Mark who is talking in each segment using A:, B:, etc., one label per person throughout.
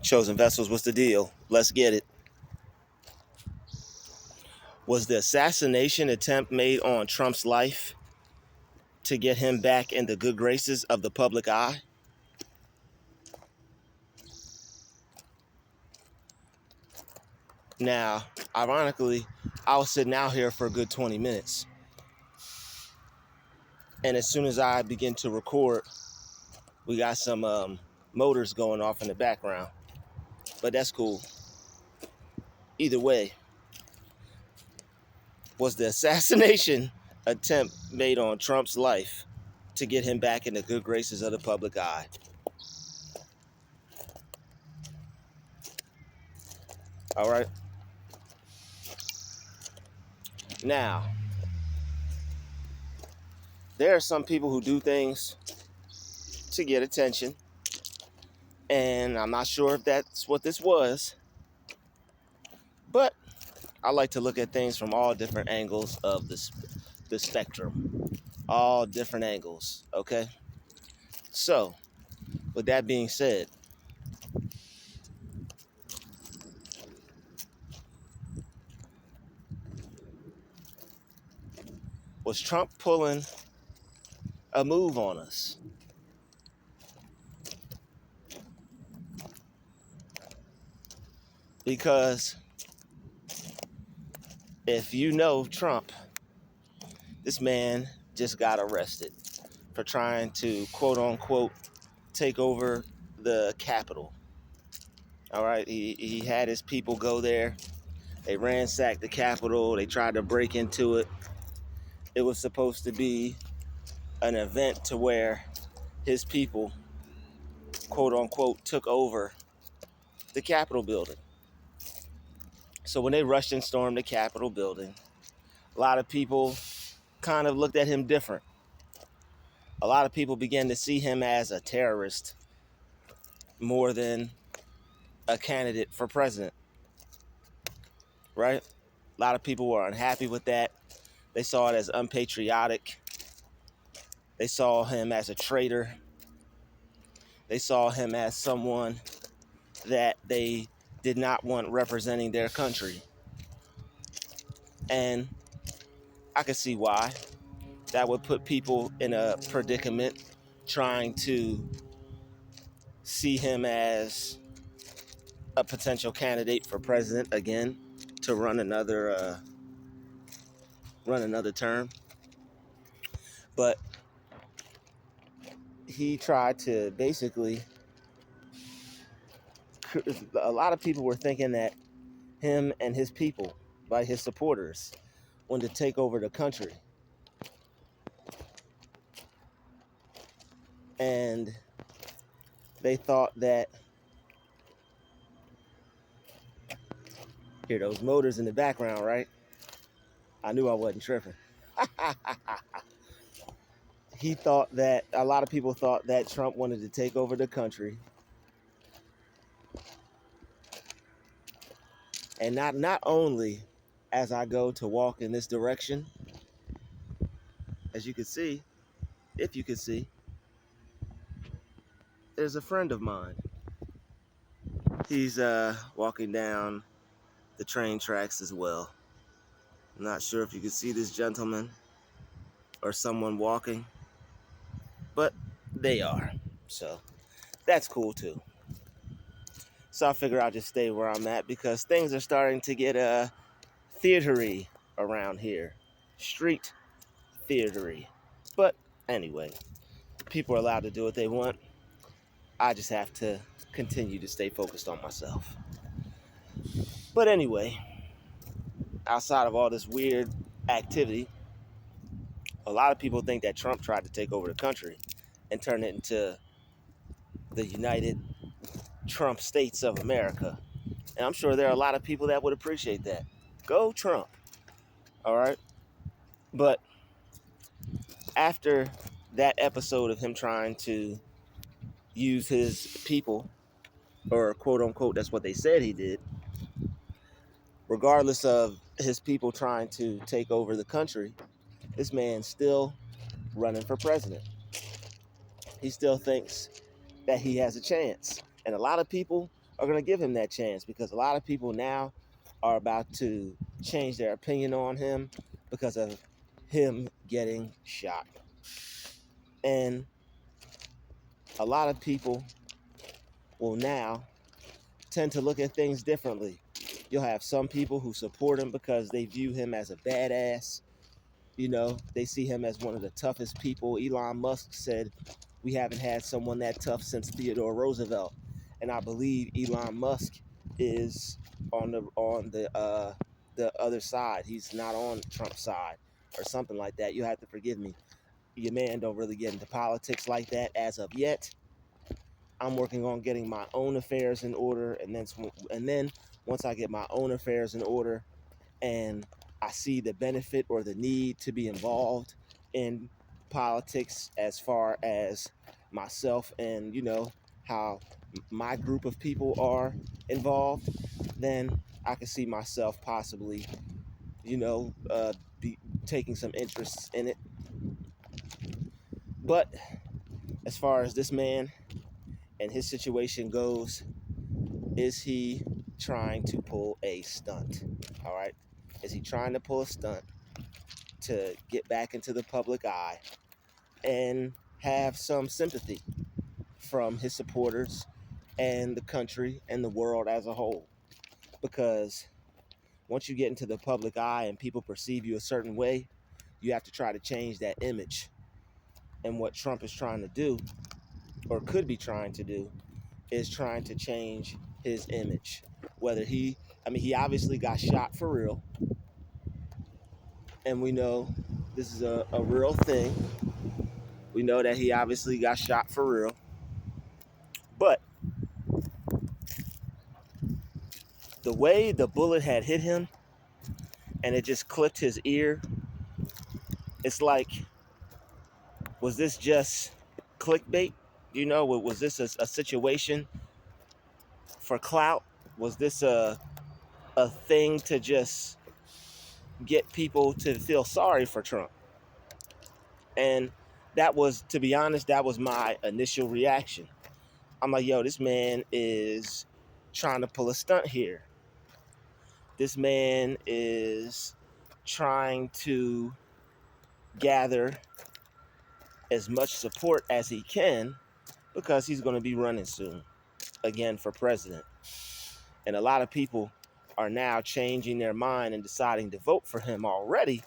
A: Chosen vessels, what's the deal? Let's get it. Was the assassination attempt made on Trump's life to get him back in the good graces of the public eye? Now, ironically, I was sitting out here for a good 20 minutes. And as soon as I begin to record, we got some motors going off in the background. But that's cool. Either way, was the assassination attempt made on Trump's life to get him back in the good graces of the public eye? All right. Now, there are some people who do things to get attention, and I'm not sure if that's what this was, but I like to look at things from all different angles of the spectrum, all different angles, okay? So, with that being said, was Trump pulling a move on us? Because if you know Trump, this man just got arrested for trying to, quote unquote, take over the Capitol. All right, he had his people go there. They ransacked the Capitol. They tried to break into it. It was supposed to be an event to where his people, quote unquote, took over the Capitol building. So when they rushed and stormed the Capitol building, a lot of people kind of looked at him different. A lot of people began to see him as a terrorist more than a candidate for president, right? A lot of people were unhappy with that. They saw it as unpatriotic. They saw him as a traitor. They saw him as someone that they did not want representing their country. And I can see why. That would put people in a predicament trying to see him as a potential candidate for president again to run another term. But he tried to basically, a lot of people were thinking that him and his people, by his supporters, wanted to take over the country. And they thought that, hear those motors in the background, right? I knew I wasn't tripping. He thought that, a lot of people thought that Trump wanted to take over the country. And not only as I go to walk in this direction, as you can see, if you can see, there's a friend of mine. He's walking down the train tracks as well. I'm not sure if you can see this gentleman or someone walking, but they are. So that's cool too. So I figure I'll just stay where I'm at because things are starting to get theatery around here. Street theatery. But anyway, people are allowed to do what they want. I just have to continue to stay focused on myself. But anyway, outside of all this weird activity, a lot of people think that Trump tried to take over the country and turn it into the United Trump States of America. And I'm sure there are a lot of people that would appreciate that. Go Trump. All right. But after that episode of him trying to use his people, or quote unquote, that's what they said he did, regardless of his people trying to take over the country, this man's still running for president. He still thinks that he has a chance. And a lot of people are going to give him that chance because a lot of people now are about to change their opinion on him because of him getting shot. And a lot of people will now tend to look at things differently. You'll have some people who support him because they view him as a badass. You know, they see him as one of the toughest people. Elon Musk said, we haven't had someone that tough since Theodore Roosevelt. And I believe Elon Musk is on the other side. He's not on Trump's side or something like that. You have to forgive me. Your man don't really get into politics like that as of yet. I'm working on getting my own affairs in order, and then once I get my own affairs in order, and I see the benefit or the need to be involved in politics as far as myself and how my group of people are involved, then I can see myself possibly be taking some interest in it. But as far as this man and his situation goes, is he trying to pull a stunt? All right, is he trying to pull a stunt to get back into the public eye and have some sympathy from his supporters and the country and the world as a whole? Because once you get into the public eye and people perceive you a certain way, you have to try to change that image. And what Trump is trying to do, or could be trying to do, is trying to change his image. He obviously got shot for real. And we know this is a real thing. We know that he obviously got shot for real. But the way the bullet had hit him and it just clipped his ear, it's like, was this just clickbait? Was this a situation for clout? Was this a thing to just get people to feel sorry for Trump? And that was, to be honest, that was my initial reaction. I'm like, yo, this man is trying to pull a stunt here. This man is trying to gather as much support as he can because he's going to be running soon again for president. And a lot of people are now changing their mind and deciding to vote for him already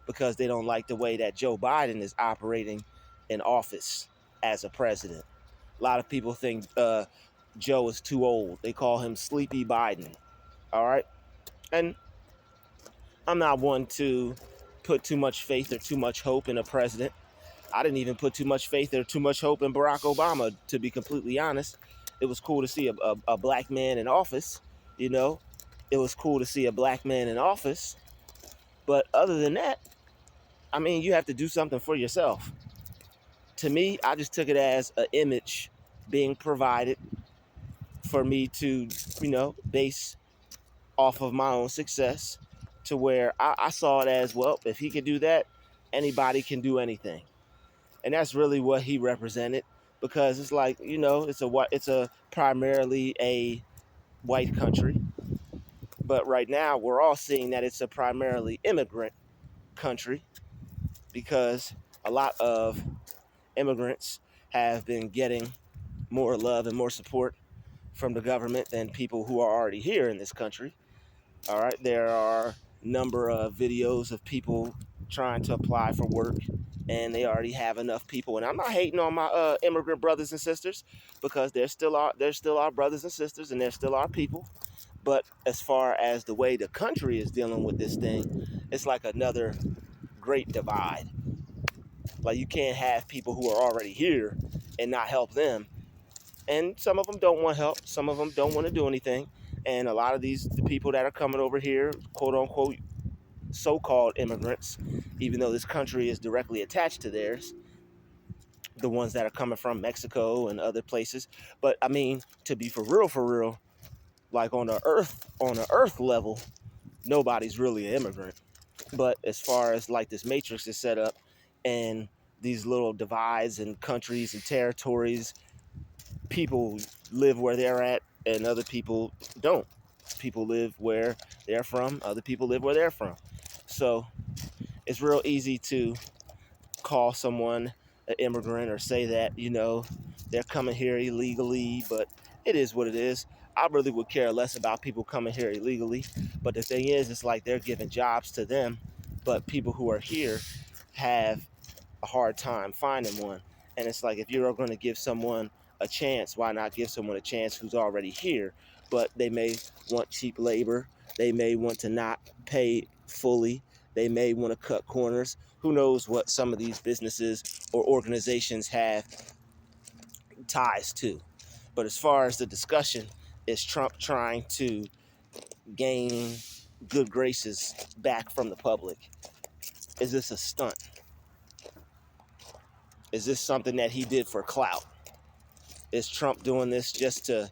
A: because they don't like the way that Joe Biden is operating in office as a president. A lot of people think Joe is too old. They call him Sleepy Biden. All right. And I'm not one to put too much faith or too much hope in a president. I didn't even put too much faith or too much hope in Barack Obama, to be completely honest. It was cool to see a black man in office, you know. It was cool to see a black man in office. But other than that, you have to do something for yourself. To me, I just took it as an image being provided for me to, base off of my own success, to where I saw it as, well, if he could do that, anybody can do anything. And that's really what he represented, because it's like, it's a primarily a white country. But right now we're all seeing that it's a primarily immigrant country, because a lot of immigrants have been getting more love and more support from the government than people who are already here in this country. All right, there are a number of videos of people trying to apply for work, and they already have enough people. And I'm not hating on my immigrant brothers and sisters, because they're still our brothers and sisters, and they're still our people. But as far as the way the country is dealing with this thing, it's like another great divide. Like, you can't have people who are already here and not help them. And some of them don't want help. Some of them don't want to do anything. And a lot of the people that are coming over here, quote unquote, so-called immigrants, even though this country is directly attached to theirs, the ones that are coming from Mexico and other places. But to be for real, like on the earth level, nobody's really an immigrant. But as far as like this matrix is set up, and these little divides and countries and territories people live where they're at and other people don't. People live where they're from, other people live where they're from. So it's real easy to call someone an immigrant or say that, they're coming here illegally, but it is what it is. I really would care less about people coming here illegally. But the thing is, it's like they're giving jobs to them, but people who are here have a hard time finding one. And it's like, if you're going to give someone a chance, why not give someone a chance who's already here? But they may want cheap labor. They may want to not pay fully. They may want to cut corners. Who knows what some of these businesses or organizations have ties to. But as far as the discussion, is Trump trying to gain good graces back from the public? Is this a stunt? Is this something that he did for clout? Is Trump doing this just to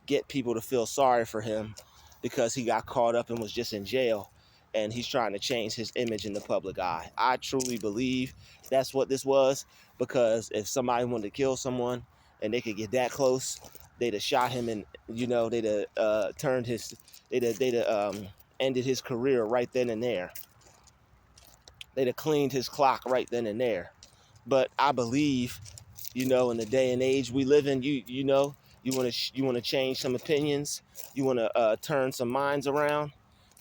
A: get people to feel sorry for him because he got caught up and was just in jail, and he's trying to change his image in the public eye? I truly believe that's what this was, because if somebody wanted to kill someone and they could get that close, they'd have shot him, and they'd have ended his career right then and there. They'd have cleaned his clock right then and there. But I believe, in the day and age we live in, you want to change some opinions, you want to turn some minds around,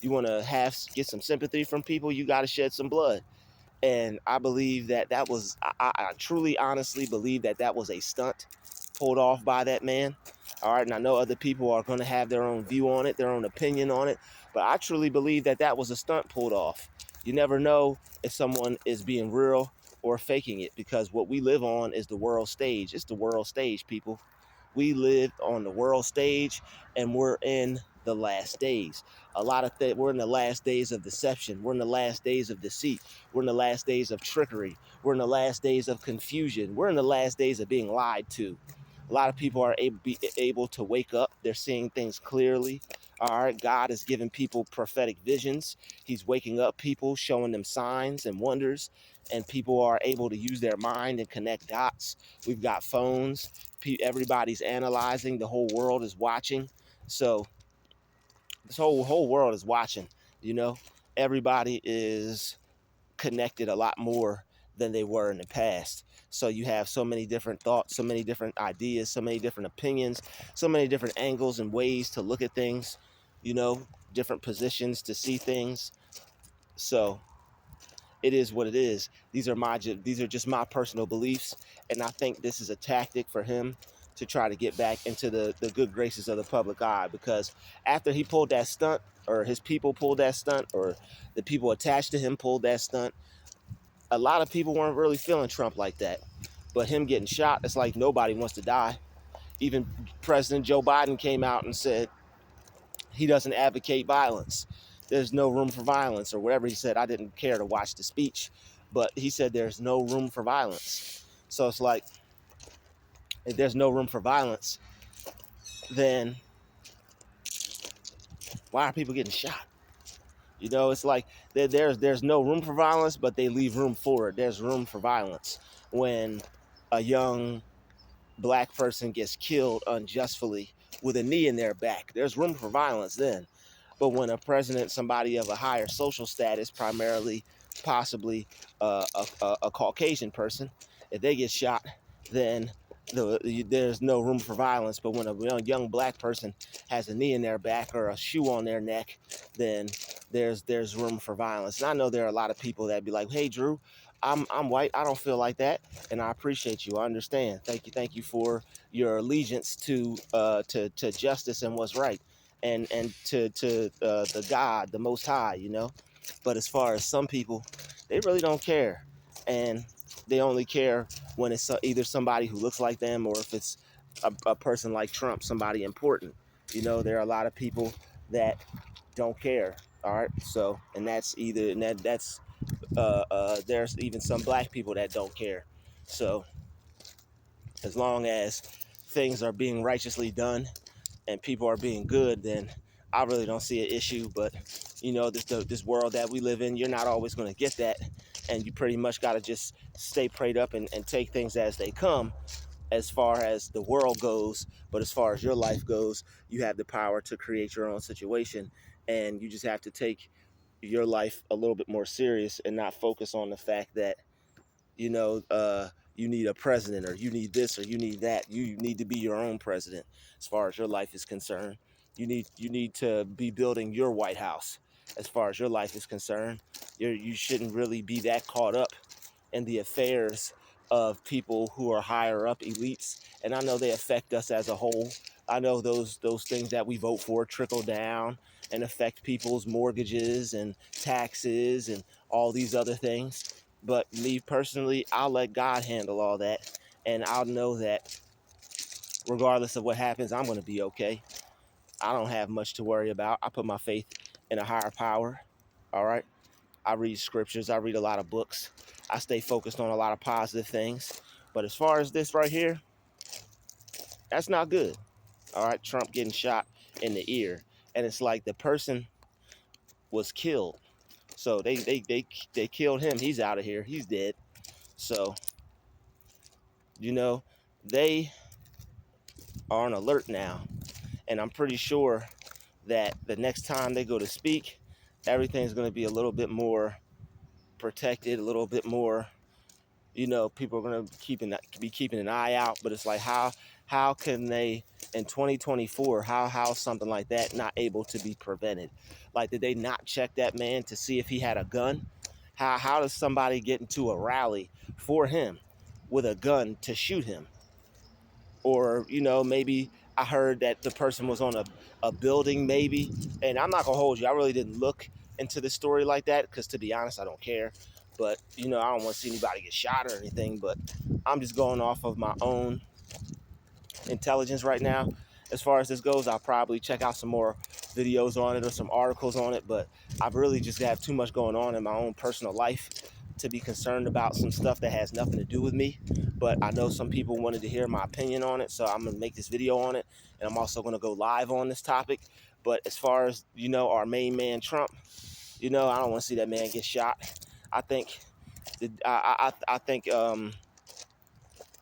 A: you want to get some sympathy from people, you got to shed some blood. And I believe that was, I truly, honestly believe that was a stunt pulled off by that man. All right, and I know other people are going to have their own view on it, their own opinion on it, but I truly believe that was a stunt pulled off. You never know if someone is being real or faking it, because what we live on is the world stage. It's the world stage, people. We live on the world stage, and we're in the last days. We're in the last days of deception. We're in the last days of deceit. We're in the last days of trickery. We're in the last days of confusion. We're in the last days of being lied to. A lot of people are able to wake up. They're seeing things clearly. All right, God is giving people prophetic visions. He's waking up people, showing them signs and wonders, and people are able to use their mind and connect dots. We've got phones. Everybody's analyzing. The whole world is watching. So this whole world is watching. Everybody is connected a lot more than they were in the past. So you have so many different thoughts, so many different ideas, so many different opinions, so many different angles and ways to look at things, different positions to see things. So it is what it is. These are just my personal beliefs, and I think this is a tactic for him to try to get back into the good graces of the public eye, because after he pulled that stunt, or his people pulled that stunt, or the people attached to him pulled that stunt, a lot of people weren't really feeling Trump like that. But him getting shot, it's like nobody wants to die. Even President Joe Biden came out and said he doesn't advocate violence. There's no room for violence, or whatever he said. I didn't care to watch the speech, but he said there's no room for violence. So it's like, if there's no room for violence, then why are people getting shot? It's like there's no room for violence, but they leave room for it. There's room for violence when a young black person gets killed unjustly with a knee in their back. There's room for violence then. But when a president, somebody of a higher social status, primarily, possibly a Caucasian person, if they get shot, then there's no room for violence. But when a young black person has a knee in their back or a shoe on their neck, then there's room for violence. And I know there are a lot of people that be like, "Hey, Drew, I'm white. I don't feel like that, and I appreciate you. I understand. Thank you for your allegiance to justice and what's right, and to the God, the Most High, But as far as some people, they really don't care, and they only care when it's either somebody who looks like them, or if it's a person like Trump, somebody important. There are a lot of people that don't care. All right, so and that's either and that's there's even some black people that don't care. So as long as things are being righteously done and people are being good, then I really don't see an issue. But this world that we live in, you're not always going to get that, and you pretty much got to just stay prayed up and take things as they come. as far as the world goes, but as far as your life goes, you have the power to create your own situation, and you just have to take your life a little bit more serious and not focus on the fact that you know, you need a president, or you need this, or you need that. You need to be your own president as far as your life is concerned. You need to be building your White House as far as your life is concerned. You shouldn't really be that caught up in the affairs of people who are higher up elites. And I know they affect us as a whole. I know those things that we vote for trickle down and affect people's mortgages and taxes and all these other things. But me personally, I'll let God handle all that. And I'll know that regardless of what happens, I'm going to be okay. I don't have much to worry about. I put my faith in a higher power. All right. I read scriptures. I read a lot of books. I stay focused on a lot of positive things. But as far as this right here, that's not good. All right. Trump getting shot in the ear. And it's like the person was killed. So they killed him. He's out of here. He's dead. So, you know, they are on alert now. And I'm pretty sure that the next time they go to speak, everything's going to be a little bit more protected, a little bit more, people are going to be keeping an eye out. But it's like, how can they in 2024, how something like that not able to be prevented? Like, did they not check that man to see if he had a gun? How does somebody get into a rally for him with a gun to shoot him? Or maybe I heard that the person was on a building, maybe. And I'm not gonna hold you, I really didn't look into the story like that, because to be honest, I don't care. But I don't want to see anybody get shot or anything. But I'm just going off of my own intelligence right now. As far as this goes, I'll probably check out some more videos on it or some articles on it. But I really just have too much going on in my own personal life to be concerned about some stuff that has nothing to do with me. But I know some people wanted to hear my opinion on it, so I'm going to make this video on it. And I'm also going to go live on this topic. But as far as, our main man, Trump, I don't want to see that man get shot. I think, I think,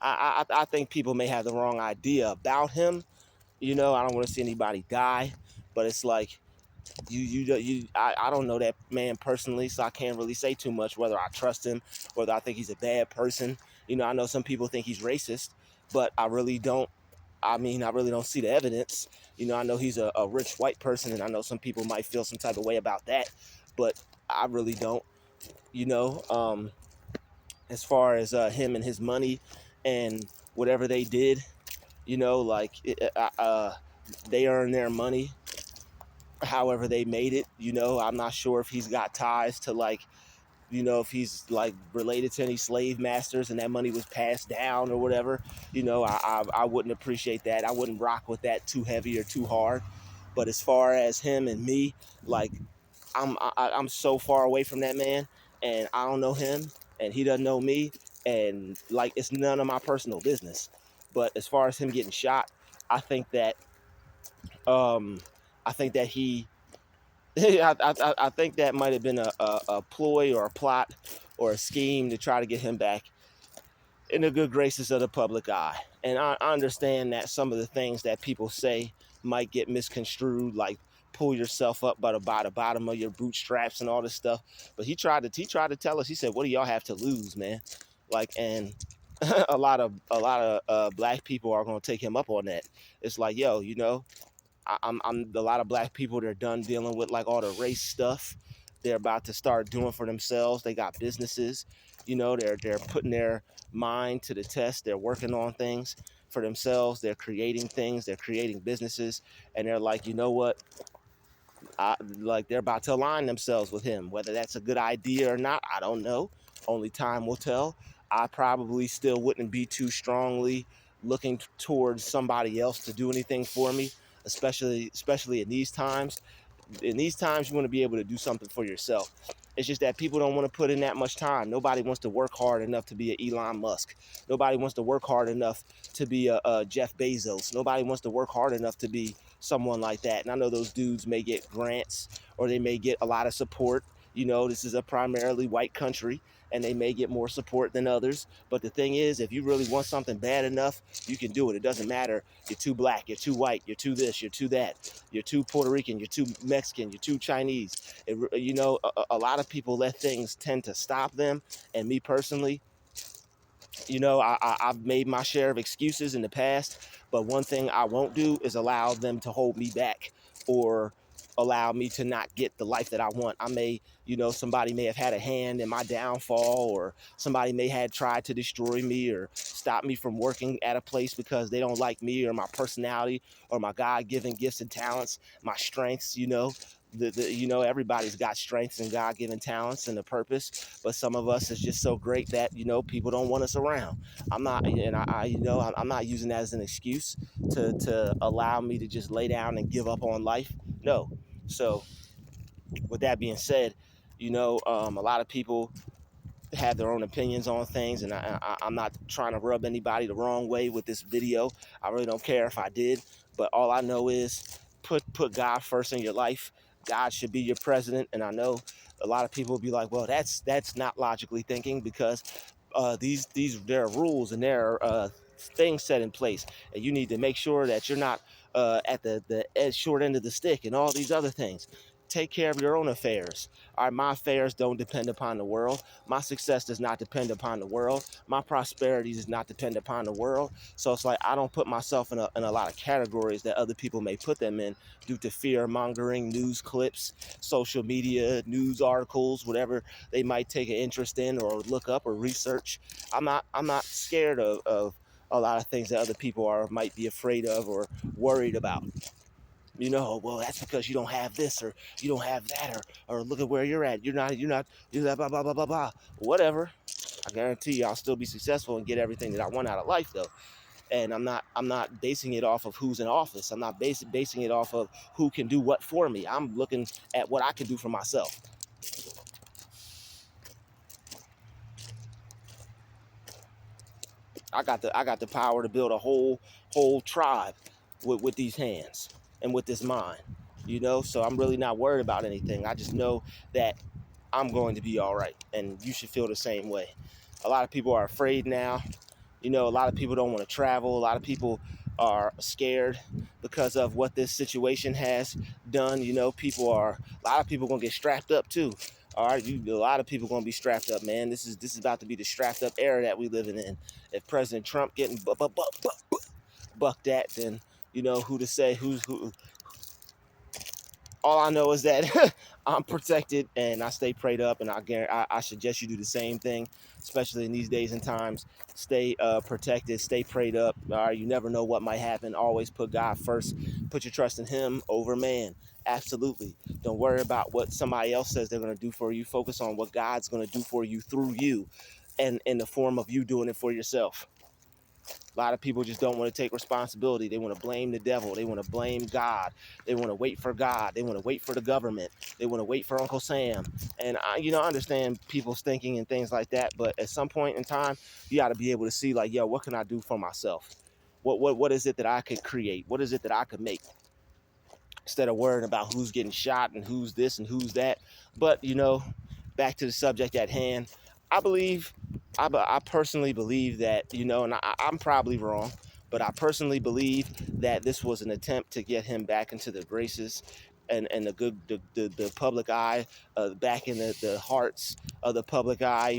A: I think people may have the wrong idea about him. I don't want to see anybody die. But it's like, I don't know that man personally, so I can't really say too much whether I trust him, whether I think he's a bad person. I know some people think he's racist, but I really don't. I mean, I really don't see the evidence. I know he's a rich white person, and I know some people might feel some type of way about that, but I really don't. You know, um, as far as him and his money and whatever they did, like they earn their money however they made it. I'm not sure if he's got ties to, like, if he's like related to any slave masters and that money was passed down or whatever. I wouldn't appreciate that. I wouldn't rock with that too heavy or too hard. But as far as him and me, like, I'm so far away from that man, and I don't know him, and he doesn't know me, and like, it's none of my personal business. But as far as him getting shot, I think that I think that he I think that might have been a ploy or a plot or a scheme to try to get him back in the good graces of the public eye. And I understand that some of the things that people say might get misconstrued, like pull yourself up by the bottom of your bootstraps and all this stuff. But he tried to tell us. He said, "What do y'all have to lose, man?" Like, and a lot of black people are gonna take him up on that. It's like, yo, I'm a lot of black people, they're done dealing with like all the race stuff. They're about to start doing for themselves. They got businesses, they're putting their mind to the test. They're working on things for themselves. They're creating things. They're creating businesses, and they're like, you know what? Like, they're about to align themselves with him. Whether that's a good idea or not, I don't know. Only time will tell. I probably still wouldn't be too strongly looking towards somebody else to do anything for me, especially in these times. In these times, you want to be able to do something for yourself. It's just that people don't want to put in that much time. Nobody wants to work hard enough to be an Elon Musk. Nobody wants to work hard enough to be a Jeff Bezos. Nobody wants to work hard enough to be someone like that. And I know those dudes may get grants, or they may get a lot of support. This is a primarily white country, and they may get more support than others. But the thing is, if you really want something bad enough, you can do it. It doesn't matter. You're too black, you're too white, you're too this, you're too that, you're too Puerto Rican, you're too Mexican, you're too Chinese. A lot of people let things tend to stop them. And me personally, I've made my share of excuses in the past, but one thing I won't do is allow them to hold me back or allow me to not get the life that I want. Somebody may have had a hand in my downfall, or somebody may have tried to destroy me or stop me from working at a place because they don't like me or my personality or my God-given gifts and talents, my strengths. Everybody's got strengths and God-given talents and a purpose, but some of us is just so great that people don't want us around. I'm not, and I'm not using that as an excuse to allow me to just lay down and give up on life. No. So with that being said, a lot of people have their own opinions on things, and I'm not trying to rub anybody the wrong way with this video. I really don't care if I did, but all I know is put God first in your life. God should be your president. And I know a lot of people will be like, well, that's not logically thinking, because there are rules and there are things set in place, and you need to make sure that you're not at the short end of the stick and all these other things. Take care of your own affairs. All right, my affairs don't depend upon the world. My success does not depend upon the world. My prosperity does not depend upon the world. So it's like I don't put myself in a lot of categories that other people may put them in due to fear mongering, news clips, social media, news articles, whatever they might take an interest in or look up or research. I'm not scared of a lot of things that other people might be afraid of or worried about. Well, that's because you don't have this or you don't have that, or look at where you're at. You're not, blah, blah, blah, blah, blah. Whatever. I guarantee you I'll still be successful and get everything that I want out of life, though. And I'm not basing it off of who's in office. I'm not basing it off of who can do what for me. I'm looking at what I can do for myself. I got the power to build a whole tribe with these hands and with this mind. So I'm really not worried about anything. I just know that I'm going to be all right, and you should feel the same way. A lot of people are afraid now. A lot of people don't want to travel. A lot of people are scared because of what this situation has done. A lot of people gonna get strapped up too. All right, a lot of people gonna be strapped up, man. This is about to be the strapped up era that we living in. If President Trump getting bucked at, then who to say who. All I know is that I'm protected and I stay prayed up, and I suggest you do the same thing, especially in these days and times. Stay protected, stay prayed up. All right, you never know what might happen. Always put God first. Put your trust in Him over man. Absolutely. Don't worry about what somebody else says they're going to do for you. Focus on what God's going to do for you through you, and in the form of you doing it for yourself. A lot of people just don't want to take responsibility. They want to blame the devil. They want to blame God. They want to wait for God. They want to wait for the government. They want to wait for Uncle Sam. And I understand people's thinking and things like that. But at some point in time, you got to be able to see, like, yo, what can I do for myself? What is it that I could create? What is it that I could make? Instead of worrying about who's getting shot and who's this and who's that. But, back to the subject at hand, I believe, I personally believe that, and I'm probably wrong, but I personally believe that this was an attempt to get him back into the graces and the public eye, back in the hearts of the public eye.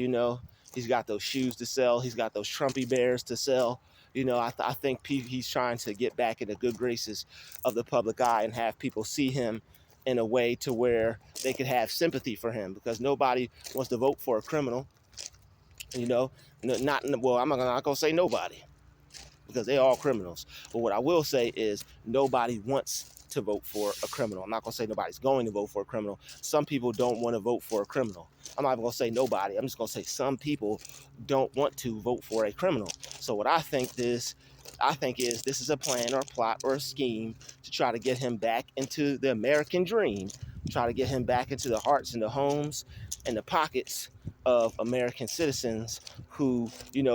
A: He's got those shoes to sell. He's got those Trumpy bears to sell. I think he's trying to get back in the good graces of the public eye and have people see him in a way to where they could have sympathy for him, because nobody wants to vote for a criminal. I'm not gonna say nobody, because they're all criminals. But what I will say is nobody wants to vote for a criminal. I'm not going to say nobody's going to vote for a criminal. Some people don't want to vote for a criminal. I'm not going to say nobody. I'm just going to say some people don't want to vote for a criminal. So what I think is this is a plan or a plot or a scheme to try to get him back into the American dream, try to get him back into the hearts and the homes and the pockets of American citizens who,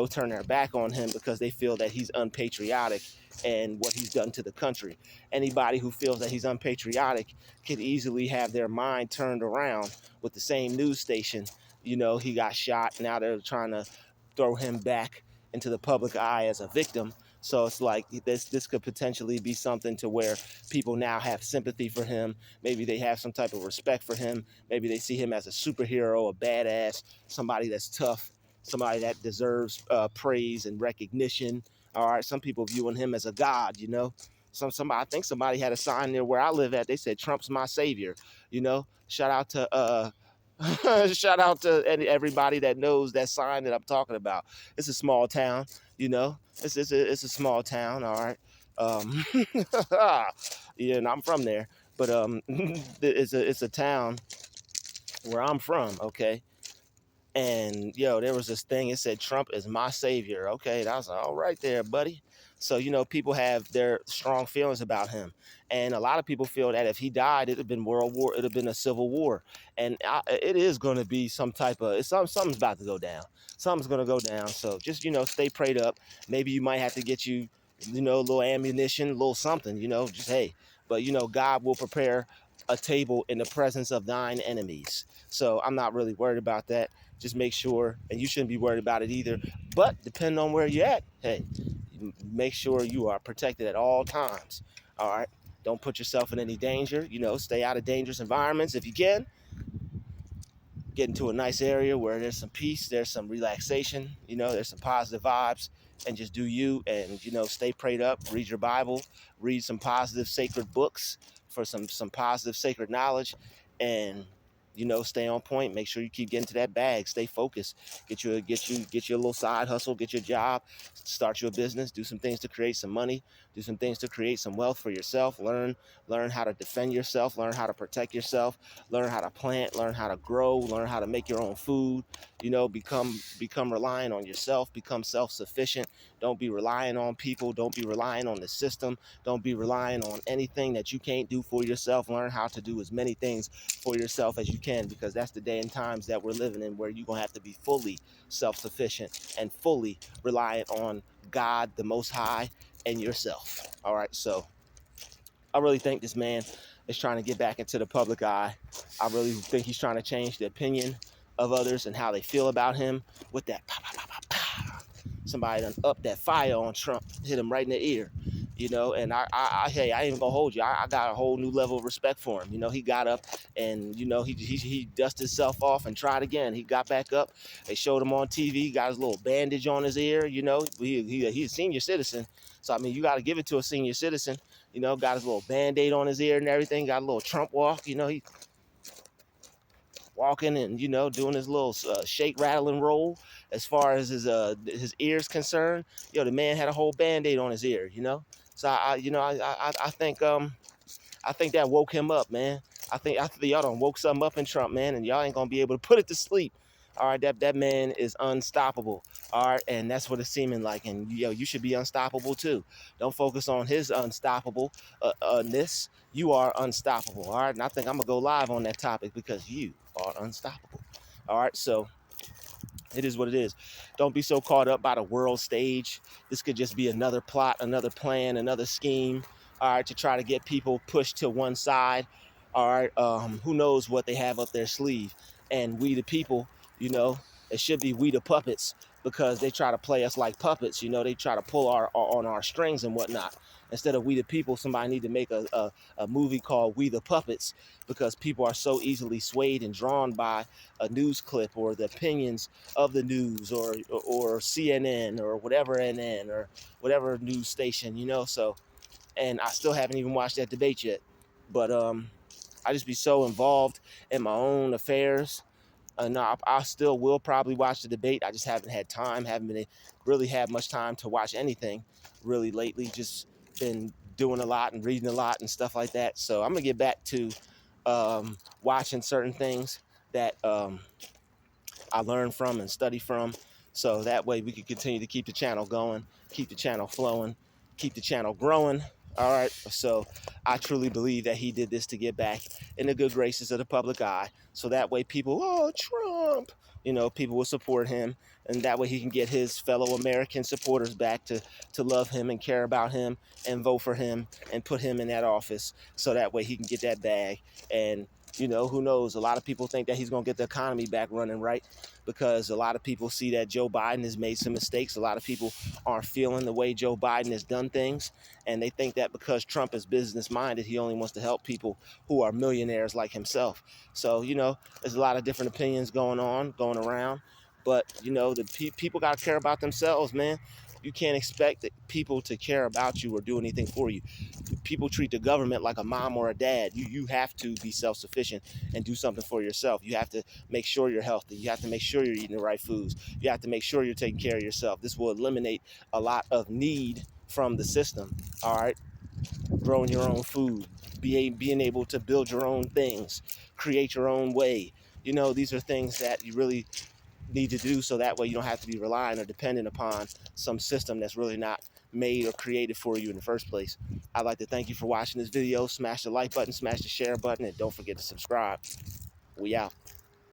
A: turn their back on him because they feel that he's unpatriotic and what he's done to the country. Anybody who feels that he's unpatriotic could easily have their mind turned around with the same news station He got shot. Now they're trying to throw him back into the public eye as a victim. So it's like this could potentially be something to where people now have sympathy for him. Maybe they have some type of respect for him. Maybe they see him as a superhero, a badass, somebody that's tough, somebody that deserves praise and recognition. All right, some people viewing him as a god. Somebody, I think somebody had a sign there where I live at. They said Trump's my savior. Shout out to shout out to everybody that knows that sign that I'm talking about. It's a small town. It's a small town. All right. Um, yeah, and I'm from there, but it's a town where I'm from. Okay. And there was this thing. It said Trump is my savior. Okay, that was all right there, buddy. So people have their strong feelings about him, and a lot of people feel that if he died, it'd have been world war. It'd have been a civil war, and it is going to be some type of something's about to go down. Something's going to go down. So just stay prayed up. Maybe you might have to get a little ammunition, a little something. Just hey, but God will prepare a table in the presence of thine enemies. So I'm not really worried about that. Just make sure, and you shouldn't be worried about it either. But depending on where you're at, hey, make sure you are protected at all times. All right. Don't put yourself in any danger. Stay out of dangerous environments if you can. Get into a nice area where there's some peace, there's some relaxation, there's some positive vibes, and just do you. And stay prayed up, read your Bible, read some positive sacred books for some positive sacred knowledge, and stay on point. Make sure you keep getting to that bag. Stay focused. Get your little side hustle. Get your job. Start your business. Do some things to create some money. Do some things to create some wealth for yourself. Learn how to defend yourself. Learn how to protect yourself. Learn how to plant. Learn how to grow. Learn how to make your own food. Become reliant on yourself. Become self-sufficient. Don't be relying on people. Don't be relying on the system. Don't be relying on anything that you can't do for yourself. Learn how to do as many things for yourself as you can, because that's the day and times that we're living in, where you're going to have to be fully self-sufficient and fully reliant on God, the Most High, and yourself. All right. So I really think this man is trying to get back into the public eye. I really think he's trying to change the opinion of others and how they feel about him with that pow, pow, pow, pow, pow. Somebody done up that fire on Trump, hit him right in the ear. And hey, I ain't even gonna hold you. I got a whole new level of respect for him. He got up and he dusted himself off and tried again. He got back up. They showed him on TV. Got his little bandage on his ear. He's a senior citizen, so I mean, you got to give it to a senior citizen. Got his little band-aid on his ear and everything. Got a little Trump walk. He walking and doing his little shake, rattle, and roll. As far as his ears concerned, the man had a whole band-aid on his ear. So I think that woke him up, man. I think y'all done woke something up in Trump, man, and y'all ain't gonna be able to put it to sleep. All right, that man is unstoppable. All right, and that's what it's seeming like. And you should be unstoppable too. Don't focus on his unstoppable ness. You are unstoppable. All right, and I think I'm gonna go live on that topic because you are unstoppable. All right, so it is what it is. Don't be so caught up by the world stage. This could just be another plot, another plan, another scheme, all right, to try to get people pushed to one side. All right, who knows what they have up their sleeve. And we the people, it should be we the puppets, because they try to play us like puppets. They try to pull on our strings and whatnot. Instead of we the people, somebody need to make a movie called We the Puppets, because people are so easily swayed and drawn by a news clip or the opinions of the news, or CNN or whatever NN or whatever news station, So, and I still haven't even watched that debate yet, but I just be so involved in my own affairs. No, I still will probably watch the debate. I just haven't had time. Haven't been really had much time to watch anything really lately. Just been doing a lot and reading a lot and stuff like that. So I'm gonna get back to watching certain things that I learn from and study from, so that way we can continue to keep the channel going, keep the channel flowing, keep the channel growing. All right, so I truly believe that he did this to get back in the good graces of the public eye, so that way people, oh, Trump, people will support him, and that way he can get his fellow American supporters back to love him and care about him and vote for him and put him in that office, so that way he can get that bag and You know, who knows? A lot of people think that he's going to get the economy back running right, because a lot of people see that Joe Biden has made some mistakes. A lot of people aren't feeling the way Joe Biden has done things. And they think that because Trump is business minded, he only wants to help people who are millionaires like himself. So, you know, there's a lot of different opinions going around. But, you know, the people got to care about themselves, man. You can't expect people to care about you or do anything for you. People treat the government like a mom or a dad. You have to be self-sufficient and do something for yourself. You have to make sure you're healthy. You have to make sure you're eating the right foods. You have to make sure you're taking care of yourself. This will eliminate a lot of need from the system. All right, growing your own food, being able to build your own things, create your own way. You know, these are things that you really need to do, so that way you don't have to be relying or dependent upon some system that's really not made or created for you in the first place. I'd like to thank you for watching this video. Smash the like button, smash the share button, and don't forget to subscribe. We out.